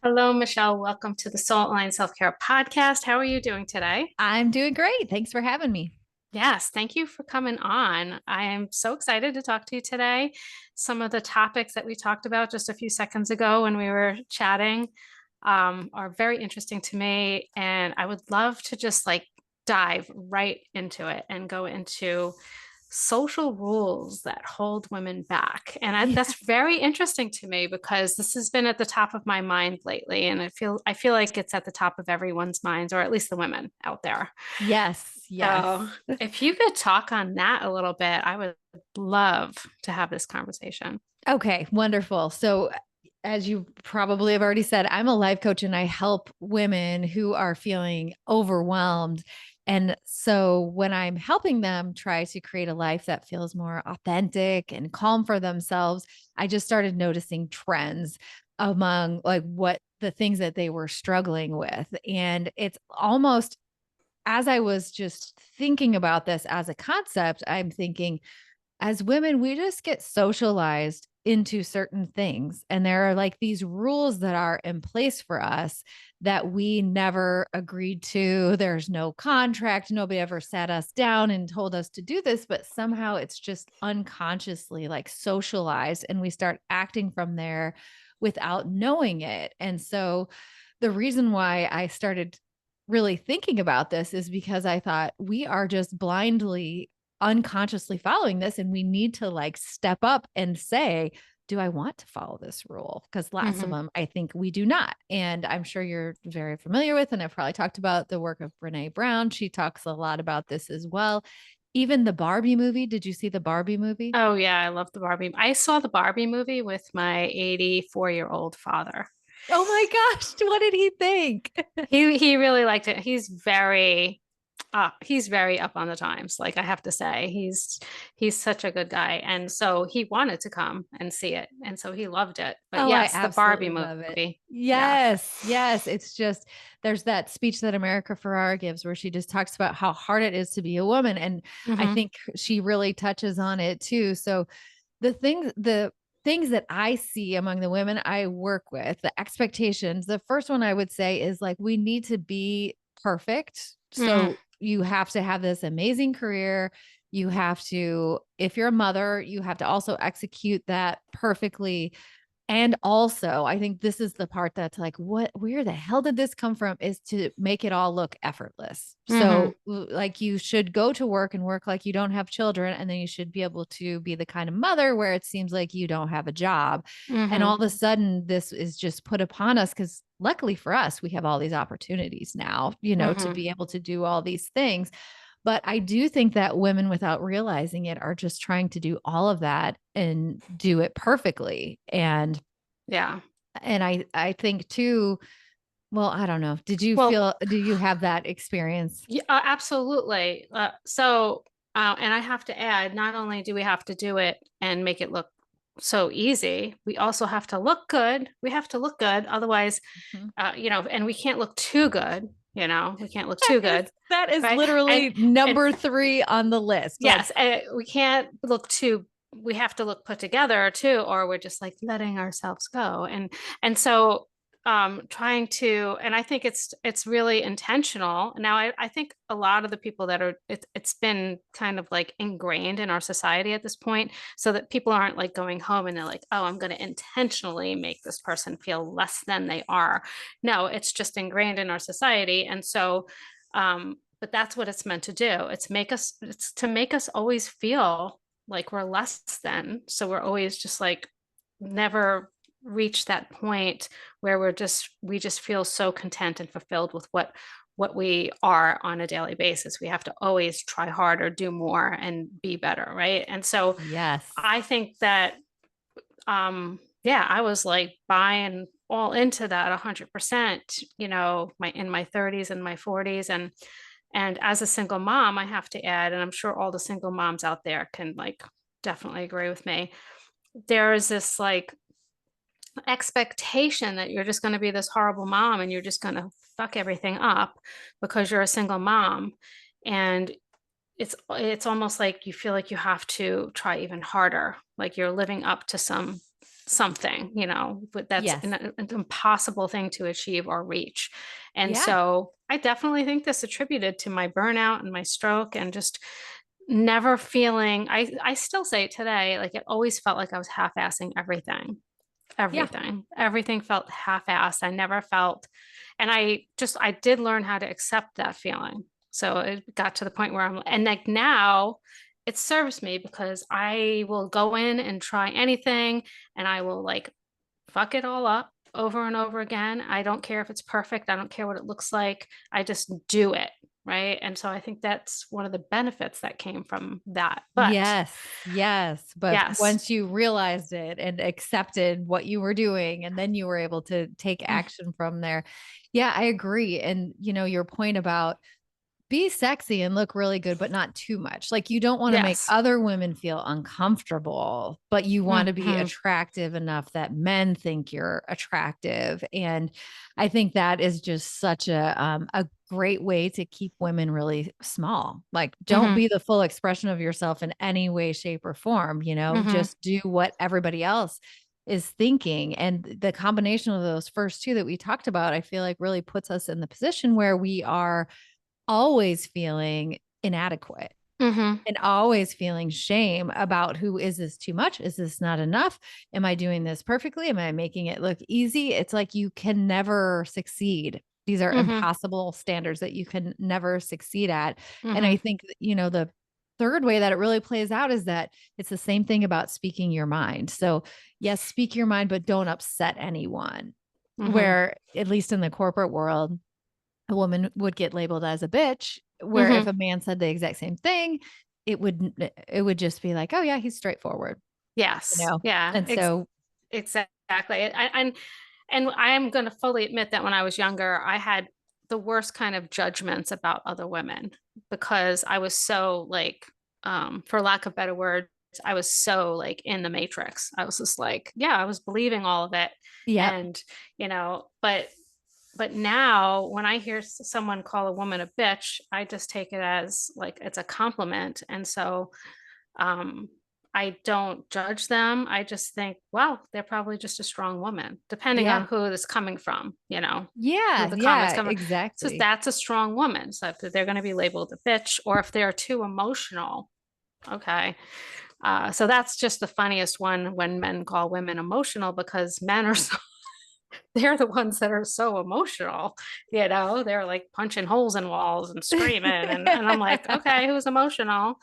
Hello, Michelle. Welcome to the Soul Line Self Care Podcast. How are you doing today? I'm doing great. Thanks for having me. Yes, thank you for coming on. I am so excited to talk to you today. Some of the topics that we talked about just a few seconds ago when we were chatting are very interesting to me, and I would love to just like dive right into it and go into social rules that hold women back. That's Yes. very interesting to me because this has been at the top of my mind lately, and I feel like it's at the top of everyone's minds, or at least the women out there. Yes. So, Yes. if you could talk on that a little bit, I would love to have this conversation. Okay, wonderful. So, as you probably have already said, I'm a life coach and I help women who are feeling overwhelmed. And so, when I'm helping them try to create a life that feels more authentic and calm for themselves, I just started noticing trends among like what the things that they were struggling with. And it's almost as I was just thinking about this as a concept, I'm thinking, as women, we just get socialized into certain things. And there are like these rules that are in place for us that we never agreed to. There's no contract. Nobody ever sat us down and told us to do this, but somehow it's just unconsciously like socialized. And we start acting from there without knowing it. And so the reason why I started really thinking about this is because I thought we are just blindly unconsciously following this and we need to like step up and say, do I want to follow this rule? Because lots of Hmm. them I think we do not. And I'm sure you're very familiar with, and I've probably talked about the work of Brene Brown. She talks a lot about this as well. Even the Barbie movie. Did you see the Barbie movie? Oh, yeah, I love the Barbie. I saw the Barbie movie with my 84-year-old father. Oh my gosh, what did he think? He really liked it. He's very up on the times, like I have to say. He's such a good guy. And so he wanted to come and see it. And so he loved it. But Oh, I yes, the Barbie absolutely love it. movie. Yeah. Yes, yes. It's just there's that speech that America Ferrara gives where she just talks about how hard it is to be a woman. And I Hmm. think she really touches on it too. So the things that I see among the women I work with, the expectations, the first one I would say is like we need to be perfect. Mm. So you have to have this amazing career. You have to, if you're a mother, you have to also execute that perfectly. And also, I think this is the part that's like, what, where the hell did this come from? Is to make it all look effortless. Hmm. So, like, you should go to work and work like you don't have children. And then you should be able to be the kind of mother where it seems like you don't have a job. And Hmm. all of a sudden, this is just put upon us because luckily for us, we have all these opportunities now, to Hmm. be able to do all these things. But I do think that women, without realizing it, are just trying to do all of that and do it perfectly. Yeah. And I think too, well, I don't know. Well, Do you have that experience? yeah, absolutely. And I have to add, not only do we have to do it and make it look so easy, we also have to look good. We have to look good. Otherwise, Mhm. and we can't look too good, we can't look That too is good, that is right? And, literally and number 3 on the list. Like, yes, we can't look too, we have to look put together too, or we're just like letting ourselves go. And so trying to, and I think it's really intentional. Now I think a lot of the people that are it's been kind of like ingrained in our society at this point, so that people aren't like going home and they're like, oh, I'm going to intentionally make this person feel less than they are. No, it's just ingrained in our society. And so but that's what it's meant to do. It's to make us always feel like we're less than. So we're always just like never reach that point where we just feel so content and fulfilled with what we are on a daily basis. We have to always try harder, do more, and be better, right? And so yes. I think that yeah, I was like buying all into that 100%, my in my 30s and my 40s. And as a single mom, I have to add, and I'm sure all the single moms out there can like definitely agree with me. There is this like expectation that you're just going to be this horrible mom and you're just going to fuck everything up because you're a single mom. And it's almost like you feel like you have to try even harder, like you're living up to some something, but that's Yes. an impossible thing to achieve or reach. And Yeah. so I definitely think this attributed to my burnout and my stroke and just never feeling, I still say it today, like it always felt like I was half-assing everything. Yeah. Everything felt half-assed. I never felt, and I did learn how to accept that feeling. So it got to the point where and like now it serves me because I will go in and try anything and I will like fuck it all up over and over again. I don't care if it's perfect. I don't care what it looks like. I just do it. Right. And so I think that's one of the benefits that came from that. But Yes, yes, but yes. once you realized it and accepted what you were doing, and then you were able to take Mm, action from there. Yeah, I agree, and, your point about be sexy and look really good, but not too much. Like, you don't wanna make yes. other women feel uncomfortable, but you wanna be Hmm. attractive enough that men think you're attractive, and I think that is just such a great way to keep women really small. Like, don't Hmm. be the full expression of yourself in any way, shape, or form, Hmm. just do what everybody else is thinking, and the combination of those first 2 that we talked about, I feel like really puts us in the position where we are always feeling inadequate Hmm. and always feeling shame about who is this too much? Is this not enough? Am I doing this perfectly? Am I making it look easy? It's like you can never succeed. These are Hmm. impossible standards that you can never succeed at. And I Hmm. think, the third way that it really plays out is that it's the same thing about speaking your mind. So, yes, speak your mind, but don't upset anyone. Hmm. Where, at least in the corporate world, a woman would get labeled as a bitch, where if Hmm. a man said the exact same thing, it would just be like, "Oh, yeah, he's straightforward," you Yes. know? Yeah. And so Exactly. And I am going to fully admit that when I was younger, I had the worst kind of judgments about other women because I was so like, for lack of better words, I was so like in the matrix. I was just like, yeah, I was believing all of it. yep. And, but now when I hear someone call a woman a bitch, I just take it as like it's a compliment. And so um, I don't judge them. I just think, well, they're probably just a strong woman, depending on Yeah. who it's coming from, who Yeah, the comment's yeah, coming from. So exactly. that's a strong woman. So if they're going to be labeled a bitch or if they're too emotional, okay. So that's just the funniest one when men call women emotional because men are so they're the ones that are so emotional, they're like punching holes in walls and screaming. And I'm like, okay, who's emotional?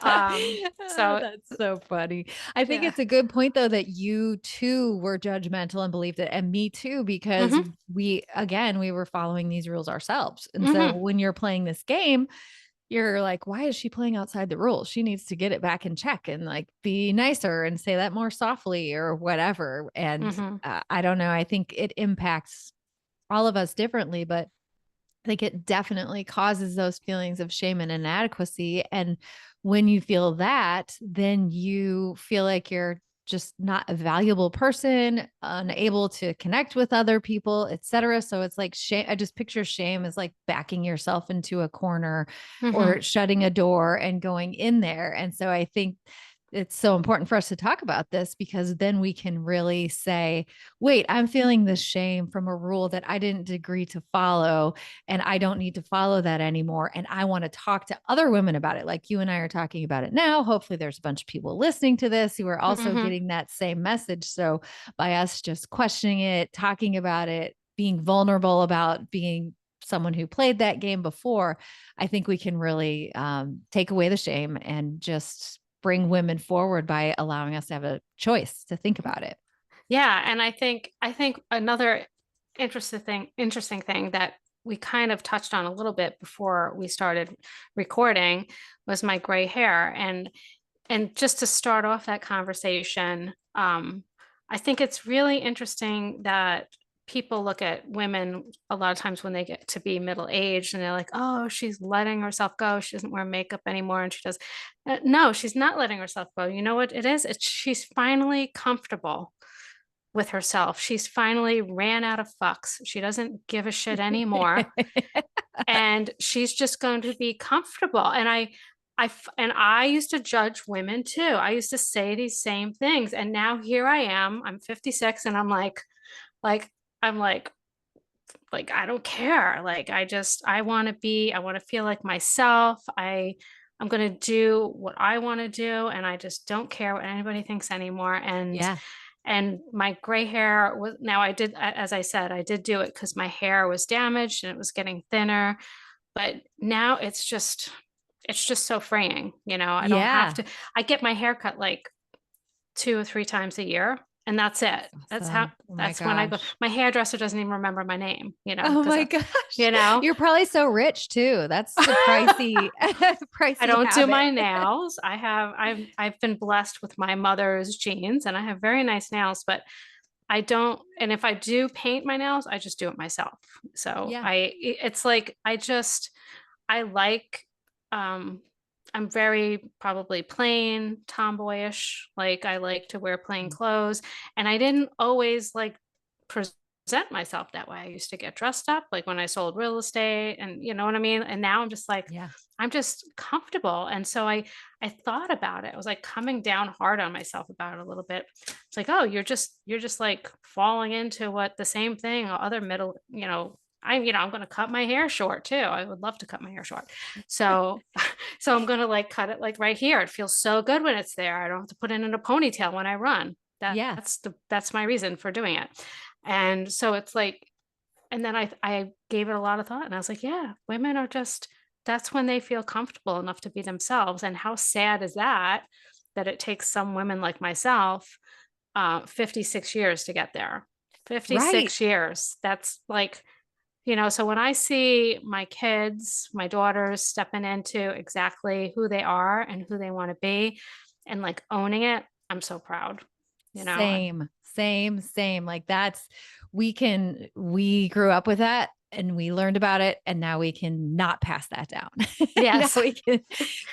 Oh, So that's so funny. I think yeah. it's a good point though that you too were judgmental and believed it, and me too, because Hmm. we were following these rules ourselves. And so Hmm. when you're playing this game, you're like, why is she playing outside the rules? She needs to get it back in check and like be nicer and say that more softly or whatever. And Hmm. I don't know. I think it impacts all of us differently, but I think it definitely causes those feelings of shame and inadequacy. And when you feel that, then you feel like you're just not a valuable person, unable to connect with other people, etc. So it's like shame. I just picture shame as like backing yourself into a corner Hmm. or shutting a door and going in there. And so I think it's so important for us to talk about this because then we can really say, wait, I'm feeling this shame from a rule that I didn't agree to follow, and I don't need to follow that anymore. And I want to talk to other women about it, like you and I are talking about it now. Hopefully, there's a bunch of people listening to this who are also Hmm. getting that same message. So, by us just questioning it, talking about it, being vulnerable about being someone who played that game before, I think we can really take away the shame and just bring women forward by allowing us to have a choice to think about it. Yeah, and I think another interesting thing that we kind of touched on a little bit before we started recording was my gray hair. And just to start off that conversation, I think it's really interesting that people look at women a lot of times when they get to be middle aged and they're like, oh, she's letting herself go. She doesn't wear makeup anymore. And she does. No, she's not letting herself go. You know what it is? She's finally comfortable with herself. She's finally ran out of fucks. She doesn't give a shit anymore. And she's just going to be comfortable. And and I used to judge women too. I used to say these same things. And now here I am, I'm 56 and like, I'm like, I don't care. Like, I want to I want to feel like myself. I'm going to do what I want to do. And I just don't care what anybody thinks anymore. Yeah. And my gray hair was, now I did, as I said, I did do it because my hair was damaged and it was getting thinner. But now it's just so freeing. I don't have Yeah. to, I get my hair cut like 2 or 3 times a year, and that's it. Awesome. Oh my That's when I go. gosh. My hairdresser doesn't even remember my name, Oh because my gosh. you know, You're probably so rich too. That's a pricey, I pricey don't do habit. my nails. I've been blessed with my mother's genes and I have very nice nails, but I don't, and if I do paint my nails, I just do it myself. So Yeah. it's like I like um I'm very probably plain, tomboyish. Like I like to wear plain Mm. clothes. And I didn't always like present myself that way. I used to get dressed up like when I sold real estate and you know what I mean? And now I'm just like, Yeah. I'm just comfortable. And so I thought about it. I was like coming down hard on myself about it a little bit. It's like, oh, you're just like falling into what the same thing or other middle, I'm going to cut my hair short too. I would love to cut my hair short. So, so I'm going to like cut it like right here. It feels so good when it's there. I don't have to put it in a ponytail when I run. Yeah. That's my reason for doing it. And so it's like, and then I gave it a lot of thought and I was like, yeah, women are just, that's when they feel comfortable enough to be themselves. And how sad is that, that it takes some women like myself, 56 years to get there. Right. 56 years. That's like, so when I see my kids, my daughters stepping into exactly who they are and who they want to be and like owning it, I'm so proud. I'm, Same. Like we grew up with that and we learned about it and now we can not pass that down. Now yes, we can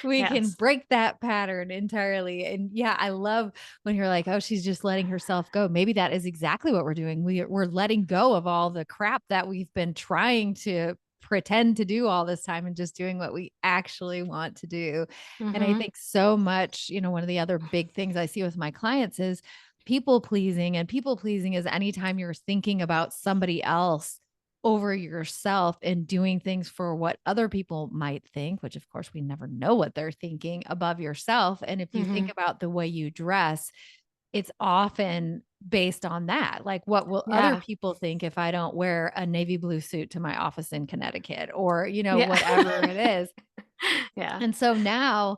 yes. break that pattern entirely. And yeah, I love when you're like, oh, she's just letting herself go. Maybe that is exactly what we're doing. We're letting go of all the crap that we've been trying to pretend to do all this time and just doing what we actually want to do. And I Mm-hmm. think so much, one of the other big things I see with my clients is people pleasing. And people pleasing is anytime you're thinking about somebody else over yourself and doing things for what other people might think, which of course we never know what they're thinking above yourself. And if you think Mm-hmm. about the way you dress, it's often based on that. Like, what will other Yeah. people think if I don't wear a navy blue suit to my office in Connecticut or, Yeah. whatever it is. Yeah. And so now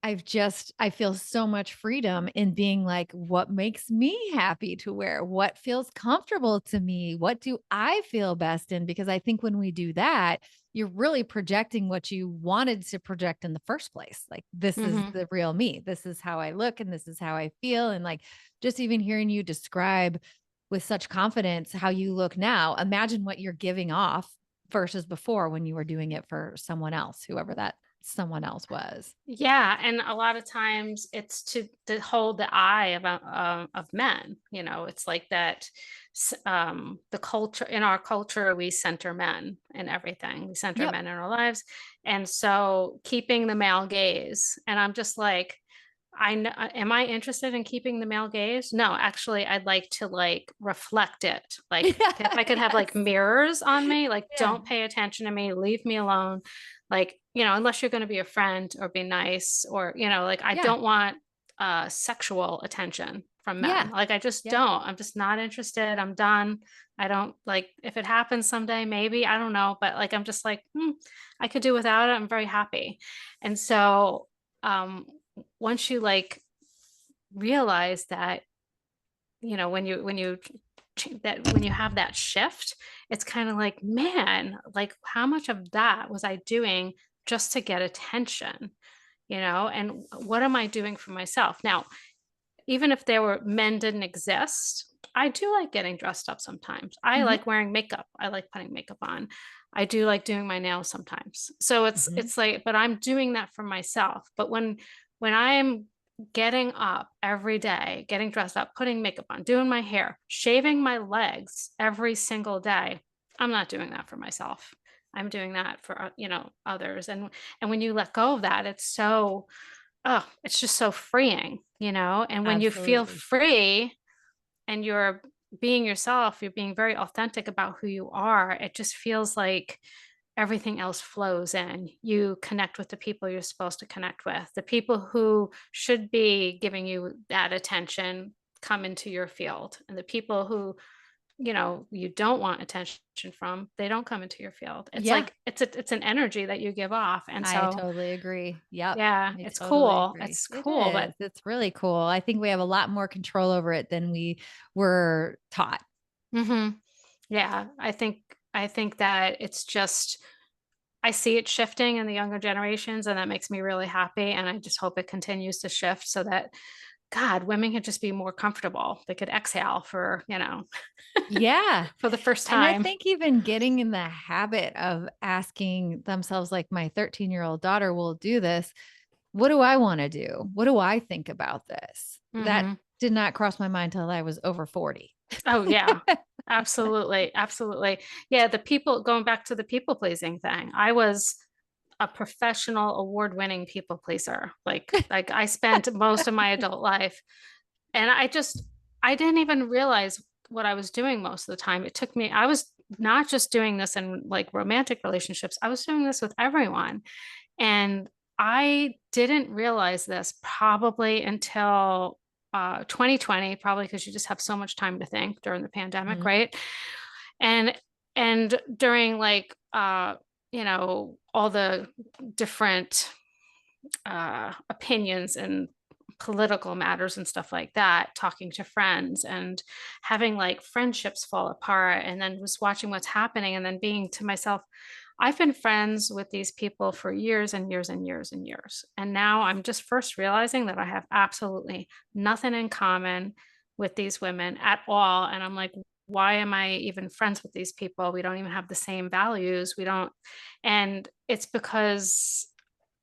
I feel so much freedom in being like, what makes me happy to wear? What feels comfortable to me? What do I feel best in? Because I think when we do that, you're really projecting what you wanted to project in the first place. Like, this is Mm-hmm. the real me. This is how I look and this is how I feel. And like, just even hearing you describe with such confidence how you look now, imagine what you're giving off versus before when you were doing it for someone else, whoever that someone else was. Yeah, and a lot of times it's to hold the eye of men. It's like that. The culture in our culture, we center men in everything. We center Yep. men in our lives, and so keeping the male gaze. And I'm just like, am I interested in keeping the male gaze? No, actually, I'd like to like reflect it. Like if I could have like Yes. mirrors on me, like Yeah. don't pay attention to me, leave me alone. Like, unless you're going to be a friend or be nice or, like I Yeah. don't want sexual attention from men. Yeah. Like I just Yeah. don't. I'm just not interested. I'm done. I don't like if it happens someday, maybe, I don't know, but like I'm just like, I could do without it. I'm very happy. And so um once you like realize that when you have that shift, it's kind of like, man, like how much of that was I doing just to get attention, and what am I doing for myself now? Even if there were men didn't exist, I do like getting dressed up sometimes. I Mhm. like wearing makeup. I like putting makeup on. I do like doing my nails sometimes. So it's Mhm. it's like, but I'm doing that for myself. But when I'm getting up every day, getting dressed up, putting makeup on, doing my hair, shaving my legs every single day, I'm not doing that for myself. I'm doing that for, others. And when you let go of that, it's so, oh, it's just so freeing, and when you feel Absolutely. free and you're being yourself, you're being very authentic about who you are, it just feels like everything else flows in. You connect with the people you're supposed to connect with. The people who should be giving you that attention come into your field. And the people who, you don't want attention from, they don't come into your field. It's Yeah, like it's an energy that you give off. And I so, totally agree. Yep. yeah, I it's totally cool. agree. It's It cool, but is. It's really cool. I think we have a lot more control over it than we were taught. mhm. Yeah, I think that it's just I see it shifting in the younger generations, and that makes me really happy, and I just hope it continues to shift so that, God, women could just be more comfortable. They could exhale for, Yeah. for the first And I time. think even getting in the habit of asking themselves, like my 13-year-old daughter will do this, what do I want to do? What do I think about this? That Mhm. did not cross my mind till I was over 40. Oh, yeah. Absolutely, absolutely. Yeah, the people going back to the people pleasing thing, I was a professional award-winning people pleaser. Like I spent most of my adult life, and I didn't even realize what I was doing most of the time. It took me I was not just doing this in, like, romantic relationships, I was doing this with everyone, and I didn't realize this probably until, 2020, probably because you just have so much time to think during the pandemic, Mhm. right? And and during, like, all the different opinions and political matters and stuff like that, talking to friends and having like friendships fall apart, and then just watching what's happening and then being to myself, I've been friends with these people for years and years and years and years. And now I'm just first realizing that I have absolutely nothing in common with these women at all. And I'm like, why am I even friends with these people? We don't even have the same values. We don't. And it's because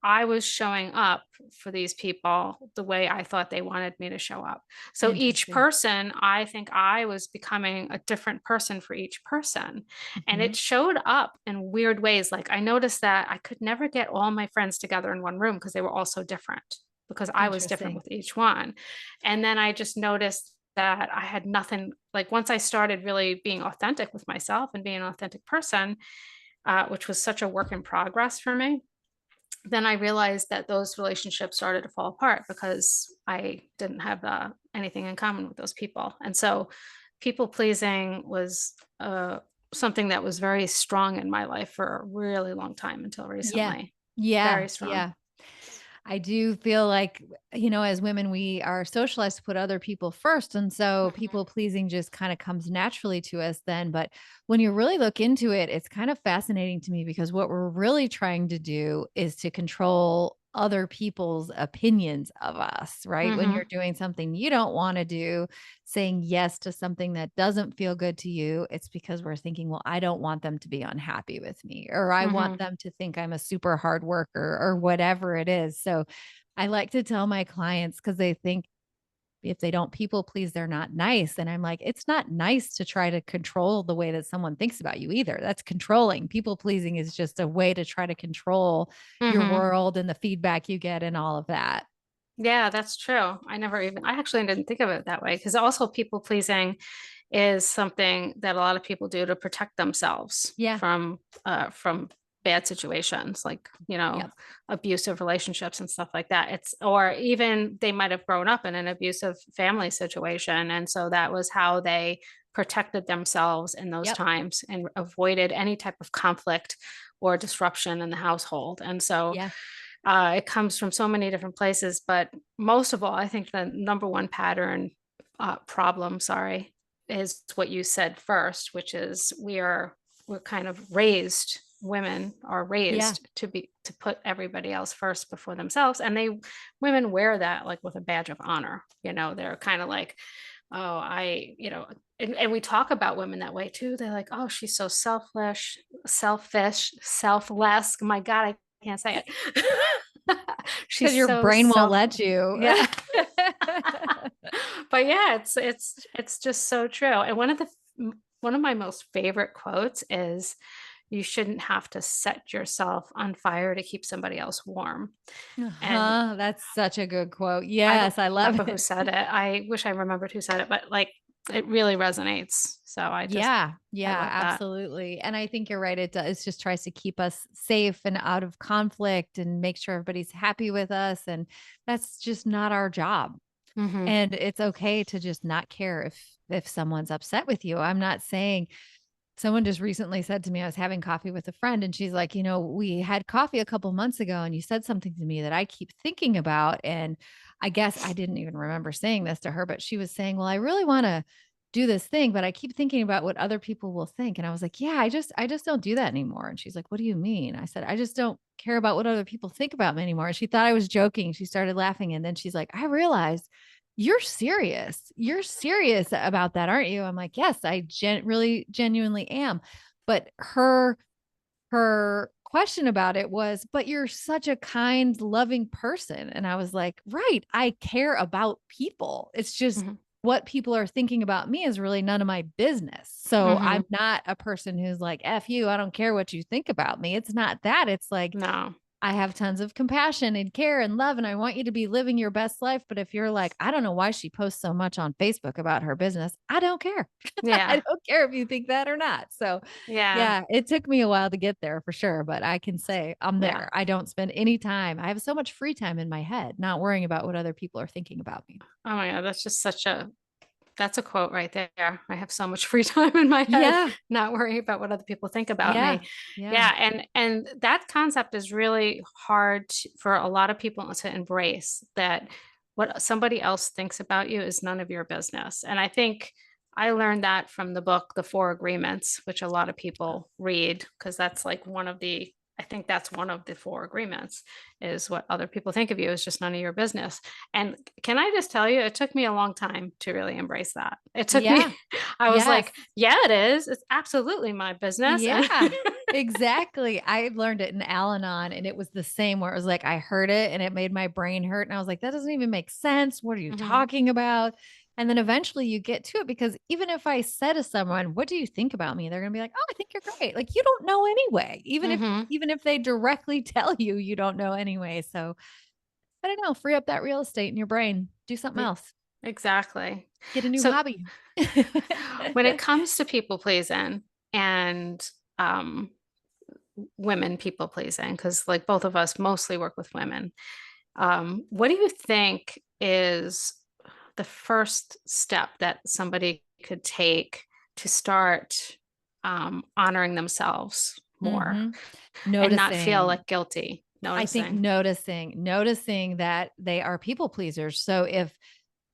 I was showing up for these people the way I thought they wanted me to show up. So each Interesting. person, I think I was becoming a different person for each person. And Mhm. it showed up in weird ways. Like I noticed that I could never get all my friends together in one room because they were all so different, because I was different Interesting. with each one. And then I just noticed that I had nothing, like once I started really being authentic with myself and being an authentic person, which was such a work in progress for me, then I realized that those relationships started to fall apart because I didn't have anything in common with those people. And so people pleasing was something that was very strong in my life for a really long time until Yeah. recently. Yeah. Very strong. Yeah. I do feel like, as women, we are socialized to put other people first. And so Mhm. people pleasing just kind of comes naturally to us then. But when you really look into it, it's kind of fascinating to me because what we're really trying to do is to control other people's opinions of us, right? When you're Mhm. doing something you don't want to do, saying yes to something that doesn't feel good to you, it's because we're thinking, well, I don't want them to be unhappy with me, or I want Mhm. them to think I'm a super hard worker, or whatever it is. So I like to tell my clients because they think if they don't people please, they're not nice. And I'm like, it's not nice to try to control the way that someone thinks about you either. That's controlling. People pleasing is just a way to try to control your Mhm. world and the feedback you get and all of that. Yeah, that's true. I actually didn't think of it that way, because also people pleasing is something that a lot of people do to protect themselves Yeah. from bad situations, like, Yep. abusive relationships and stuff like that. It's or even they might have grown up in an abusive family situation, and so that was how they protected themselves in those Yep. times and avoided any type of conflict or disruption in the household. And so Yeah. it comes from so many different places, but most of all, I think the number one pattern problem, sorry, is what you said first, which is we're kind of raised. Women are Yeah. raised to put everybody else first before themselves, and women wear that like with a badge of honor. They're kind of like, oh, and we talk about women that way too. They're like, oh, she's so selfish, selfless. My God, I can't say it. Because She's your so brain won't let you. yeah. But yeah, it's just so true. And one of my most favorite quotes is, you shouldn't have to set yourself on fire to keep somebody else warm. And Uh-huh, that's such a good quote. I don't Yes, I love remember who it. said it. I wish I remembered who said it, but like it really resonates. So Yeah, I yeah, love that. absolutely, and I think you're right, it does just tries to keep us safe and out of conflict and make sure everybody's happy with us, and that's just not our job. Hmm. And it's okay to just not care if someone's upset with you. I'm not saying someone just recently said to me, I was having coffee with a friend, and she's like, we had coffee a couple months ago, and you said something to me that I keep thinking about. And I guess I didn't even remember saying this to her, but she was saying, well, I really want to do this thing, but I keep thinking about what other people will think. And I was like, yeah, I just don't do that anymore. And she's like, what do you mean? I said, I just don't care about what other people think about me anymore. And she thought I was joking. She started laughing. And then she's like, I realized you're serious. You're serious about that, aren't you? I'm like, yes, I really genuinely am. But her question about it was, but you're such a kind, loving person. And I was like, right, I care about people. It's just Hmm. what people are thinking about me is really none of my business. So I'm Hmm. not a person who's like, F you, I don't care what you think about me. It's not that. It's like, No. I have tons of compassion and care and love, and I want you to be living your best life. But if you're like, I don't know why she posts so much on Facebook about her business, I don't care. I Yeah. don't care if you think that or not. So, Yeah. yeah, it took me a while to get there for sure, but I can say I'm Yeah. there. I don't spend any time. I have so much free time in my head, not worrying about what other people are thinking about me. Oh my God. That's just that's a quote right there. I have so much free time in my head, Yeah. not worrying about what other people think about Yeah. me. Yeah. Yeah, and that concept is really hard for a lot of people to embrace, that what somebody else thinks about you is none of your business. And I think I learned that from the book The Four Agreements, which a lot of people read because that's like one of the I think that's one of the four agreements, is what other people think of you is just none of your business. And can I just tell you, it took me a long time to really embrace that. It took me, Yeah. I was Yes. like, yeah, it is. It's absolutely my business. And Yeah, exactly. I learned it in Al-Anon, and it was the same where it was like I heard it and it made my brain hurt. And I was like, that doesn't even make sense. What are you Mhm, talking about? And then eventually you get to it because even if I said to someone, what do you think about me? They're gonna be like, oh, I think you're great. Like you don't know anyway. mhm. Even if they directly tell you, you don't know anyway. So I don't know, free up that real estate in your brain. Do something E else. exactly. Get a new So hobby. when it comes to people pleasing and, um, women people pleasing, because like both of us mostly work with women, what do you think is the first step that somebody could take to start, honoring themselves more Mhm. and not feel Noticing. like guilty I think noticing? noticing that they are people pleasers. So if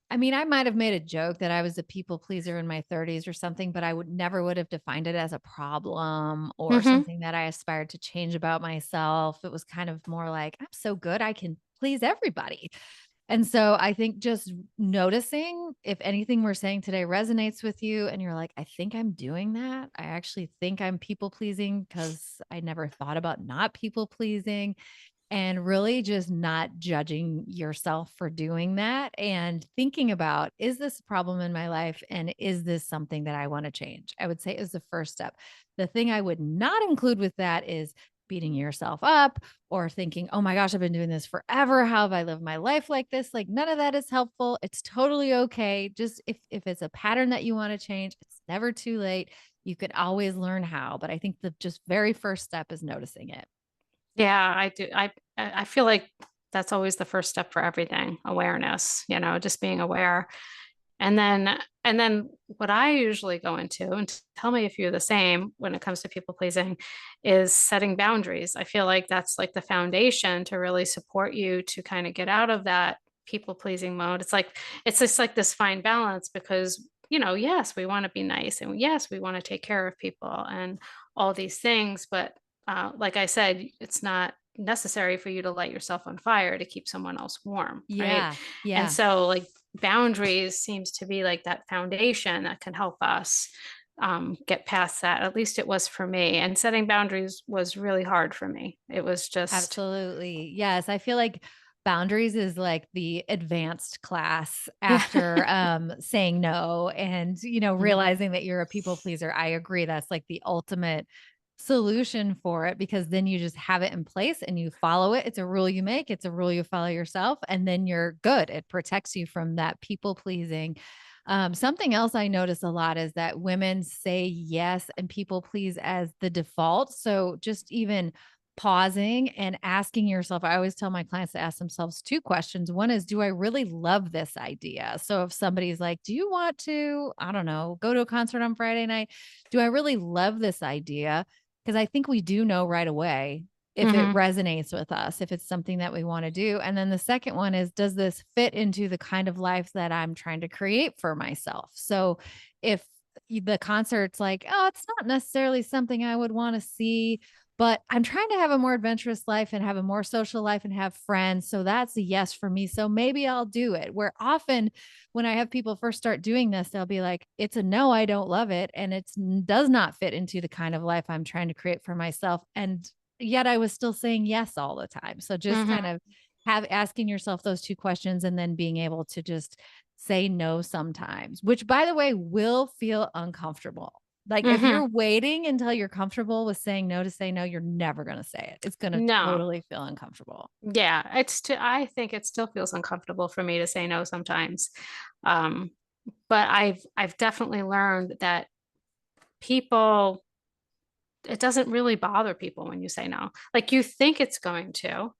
I mean, I might have made a joke that I was a people pleaser in my 30s or something, but I would never would have defined it as a problem or Mhm. something that I aspired to change about myself. It was kind of more like, I'm so good, I can please everybody. And so I think just noticing if anything we're saying today resonates with you and you're like, I think I'm doing that. I actually think I'm people pleasing because I never thought about not people pleasing, and really just not judging yourself for doing that and thinking about, is this a problem in my life? And is this something that I want to change? I would say is the first step. The thing I would not include with that is beating yourself up or thinking, oh my gosh, I've been doing this forever. How have I lived my life like this? Like none of that is helpful. It's totally okay. Just if it's a pattern that you want to change, it's never too late. You could always learn how. But I think the just very first step is noticing it. Yeah, I do. I feel like that's always the first step for everything, awareness, just being aware. And then what I usually go into, and tell me if you're the same when it comes to people pleasing, is setting boundaries. I feel like that's like the foundation to really support you to kind of get out of that people pleasing mode. It's just like this fine balance because, yes, we want to be nice and yes, we want to take care of people and all these things, but like I said, it's not necessary for you to light yourself on fire to keep someone else warm, right? Yeah. And Yeah. so, like, boundaries seems to be like that foundation that can help us get past that. At least it was for me. And setting boundaries was really hard for me. It was just, Absolutely. Yes, I feel like boundaries is like the advanced class yeah. after saying no and Mhm. realizing that you're a people pleaser. I agree that's like the ultimate solution for it, because then you just have it in place and you follow it. It's a rule you make, it's a rule you follow yourself, and then you're good. It protects you from that people pleasing. Something else I notice a lot is that women say yes and people please as the default. So just even pausing and asking yourself, I always tell my clients to ask themselves two questions. One is, do I really love this idea? So if somebody's like, do you want to, I don't know, go to a concert on Friday night? Do I really love this idea? Because I think we do know right away if it Hmm. resonates with us, if it's something that we want to do. And then the second one is, does this fit into the kind of life that I'm trying to create for myself? So if the concert's like, oh, it's not necessarily something I would want to see, but I'm trying to have a more adventurous life and have a more social life and have friends. So that's a yes for me. So maybe I'll do it. Where often when I have people first start doing this, they'll be like, it's a no, I don't love it. And it does not fit into the kind of life I'm trying to create for myself. And yet I was still saying yes all the time. So just kind Hmm. of have asking yourself those two questions and then being able to just say no sometimes, which by the way will feel uncomfortable. Like if Hmm. you're waiting until you're comfortable with saying no to say no, you're never going to say it. It's going to No. totally feel uncomfortable. Yeah, I think it still feels uncomfortable for me to say no sometimes. Um, but I've definitely learned that people it doesn't really bother people when you say no. Like you think it's going to.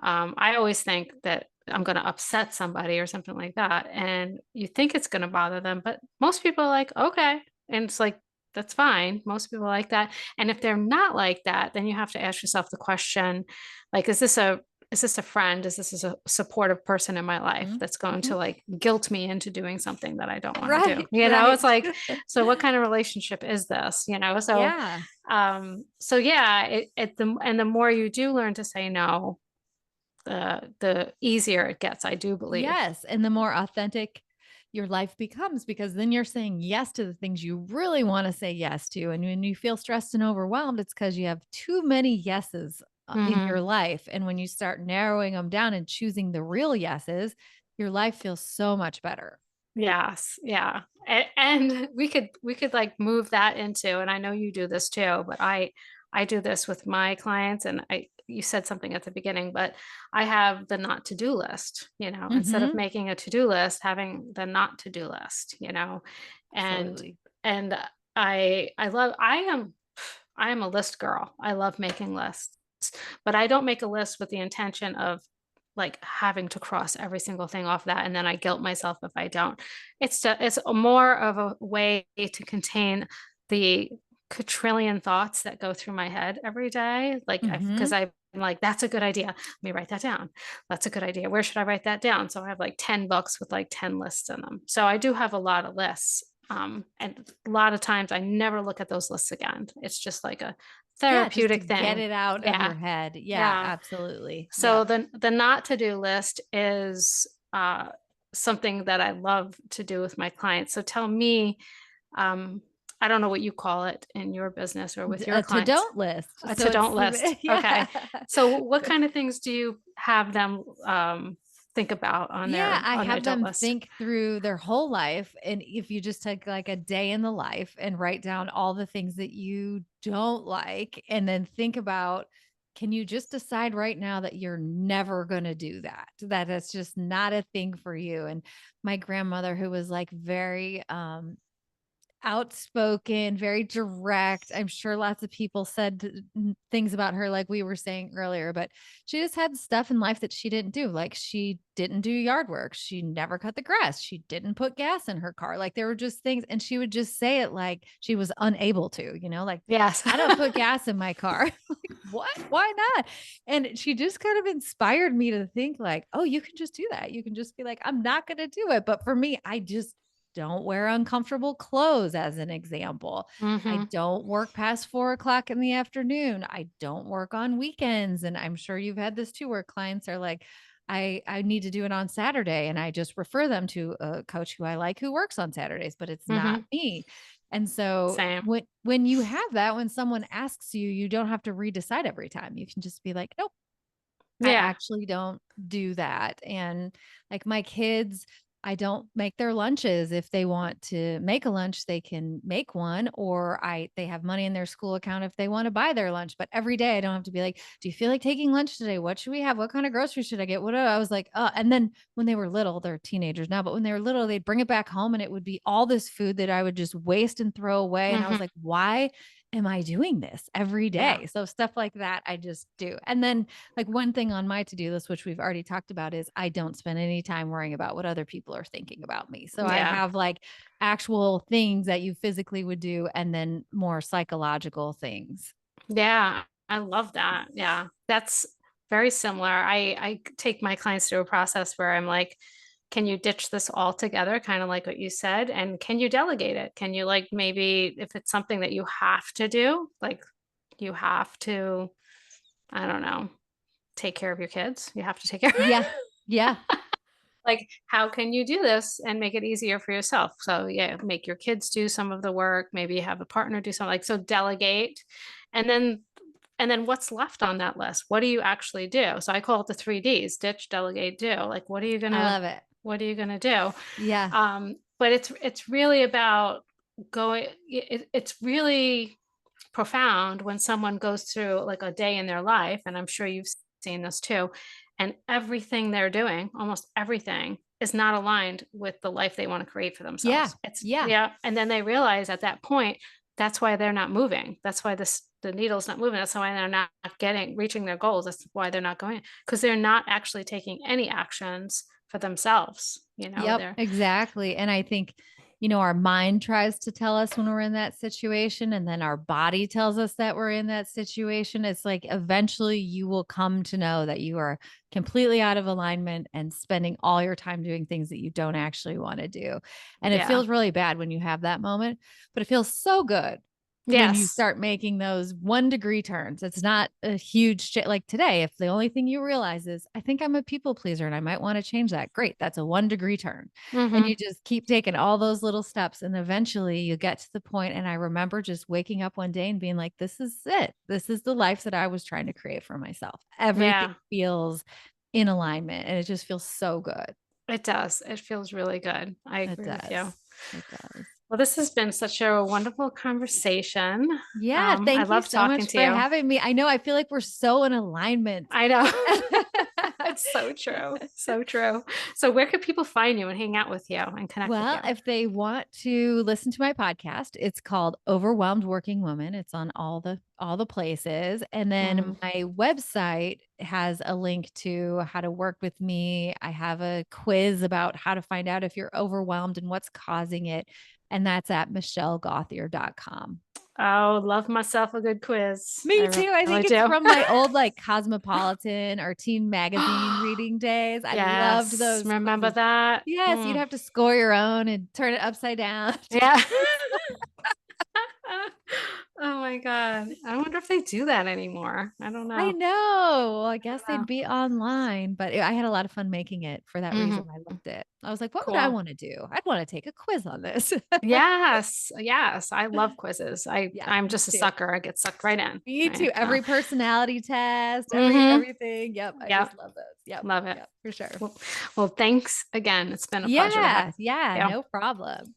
I always think that I'm going to upset somebody or something like that, and you think it's going to bother them, but most people are like, okay, and it's like that's fine. Most people are like that, and if they're not like that, then you have to ask yourself the question, like, is this a friend? Is this a supportive person in my life Mhm. that's going to Mhm. like guilt me into doing something that I don't want to do? Right, You know, it's right. like, so what kind of relationship is this? You know, Yeah. so yeah, the more you do learn to say no, the easier it gets, I do believe. Yes, and the more authentic your life becomes, because then you're saying yes to the things you really want to say yes to. And when you feel stressed and overwhelmed, it's because you have too many yeses in Hmm. your life. And when you start narrowing them down and choosing the real yeses, your life feels so much better. Yes, yeah. And we could like move that into, and I know you do this too, but I do this with my clients, and I you said something at the beginning, but I have the not to do list, you know, instead of Hmm. making a to do list, having the not to do list, you know, and Absolutely. and I am a list girl. I love making lists, but I don't make a list with the intention of like having to cross every single thing off that, and then I guilt myself if I don't. It's more of a way to contain the quadrillion thoughts that go through my head every day. Like I because Hmm. I'm like, that's a good idea. Let me write that down. That's a good idea. Where should I write that down? So I have like 10 books with like 10 lists in them. So I do have a lot of lists. And a lot of times I never look at those lists again. It's just like a Yeah, just to therapeutic get thing. it out of Yeah. your head. Yeah, Yeah. absolutely. So Yep. the not to do list is something that I love to do with my clients. So tell me, um, I don't know what you call it in your business or with your A to clients. don't list. A So to it's don't list. yeah. Okay. So what kind of things do you have them think about Yeah, I on their have don't them list? think through their whole life. And if you just take like a day in the life and write down all the things that you don't like, and then think about, can you just decide right now that you're never going to do that? That it's just not a thing for you. And my grandmother, who was like very outspoken, very direct. I'm sure lots of people said things about her, like we were saying earlier, but she just had stuff in life that she didn't do. Like she didn't do yard work. She never cut the grass. She didn't put gas in her car. Like there were just things. And she would just say it like she was unable to, like, Yes. I don't put gas in my car. Like, what? Why not? And she just kind of inspired me to think, like, oh, you can just do that. You can just be like, I'm not going to do it. But for me, I just don't wear uncomfortable clothes, as an example. I Hmm. don't work past 4 o'clock in the afternoon. I don't work on weekends. And I'm sure you've had this too, where clients are like, I need to do it on Saturday. And I just refer them to a coach who I like who works on Saturdays, but it's not Hmm. me. And so Same. when you have that, when someone asks you, you don't have to redecide every time. You can just be like, nope, I Yeah. actually don't do that. And like my kids, I don't make their lunches. If they want to make a lunch, they can make one, or they have money in their school account if they want to buy their lunch. But every day I don't have to be like, do you feel like taking lunch today? What should we have? What kind of groceries should I get? I was like, and then when they were little, they're teenagers now, but when they were little, they'd bring it back home and it would be all this food that I would just waste and throw away. And I was Mhm. like, why am I doing this every Yeah. day? So stuff like that, I just do. And then like one thing on my to-do list, which we've already talked about, is I don't spend any time worrying about what other people are thinking about me. So I Yeah. have like actual things that you physically would do and then more psychological things. Yeah. I love that. Yeah. That's very similar. I take my clients through a process where I'm like, can you ditch this altogether? Kind of like what you said. And can you delegate it? Can you, like, maybe if it's something that you have to do, like you have to, I don't know, take care of your kids. You have to take care. Yeah. Yeah. Like, how can you do this and make it easier for yourself? So yeah, make your kids do some of the work, maybe have a partner do something, like, so delegate. And then what's left on that list? What do you actually do? So I call it the 3 Ds: ditch, delegate, do. Like, I love it. what are you gonna do? Yeah. But it's really about it's really profound when someone goes through, like, a day in their life, and I'm sure you've seen this too, and everything they're doing, almost everything, is not aligned with the life they want to create for Yeah. themselves. It's Yeah. yeah, and then they realize at that point, that's why they're not moving. That's why the needle's not moving. That's why they're not getting reaching their goals. That's why they're not going, because they're not actually taking any actions for themselves. Yep, They're exactly. And I think, you know, our mind tries to tell us when we're in that situation, and then our body tells us that we're in that situation. It's like eventually you will come to know that you are completely out of alignment and spending all your time doing things that you don't actually want to do. And it yeah. feels really bad when you have that moment, but it feels so good when you Yes. start making those 1 degree turns. It's not a huge shit like today. If the only thing you realize is, I think I'm a people pleaser and I might want to change that. Great. That's a 1 degree turn. And you Mhm. just keep taking all those little steps. And eventually you get to the point. And I remember just waking up one day and being like, this is it. This is the life that I was trying to create for myself. Everything Yeah. feels in alignment and it just feels so good. It does. It feels really good. I It agree with you. does. It does. Well, this has been such a wonderful conversation. Yeah, I thank you love so talking much to for you. having me. I know I feel like we're so in alignment. I know. It's so true. So true. So where could people find you and hang out with you and connect with Well, you? if they want to listen to my podcast, it's called Overwhelmed Working Woman. It's on all the places. And then Mhm. my website has a link to how to work with me. I have a quiz about how to find out if you're overwhelmed and what's causing it. And that's at michellegauthier.com. Oh, love myself a good quiz. I Me too. I really think it's do. from my old like Cosmopolitan or Teen Magazine reading days. I loved Yes. those Remember quizzes. that? Yes, you'd Mm. have to score your own and turn it upside down. Yeah. Oh my God. I wonder if they do that anymore. I don't I know. know. Well, I I guess don't they'd know. be online, but I had a lot of fun making it for that reason. Mhm. I loved it. I was like, what would I Cool. want to do? I'd want to take a quiz on this. Yes, yes, I love quizzes. Yeah, I'm me just a too. sucker. I get sucked right in, Me right? too. So, Every personality test, mhm, everything. Yep. I yep, just love those. Yep. love it. Yep. For sure. Well, thanks again. It's been a pleasure to have Yeah. Yeah. you. No problem.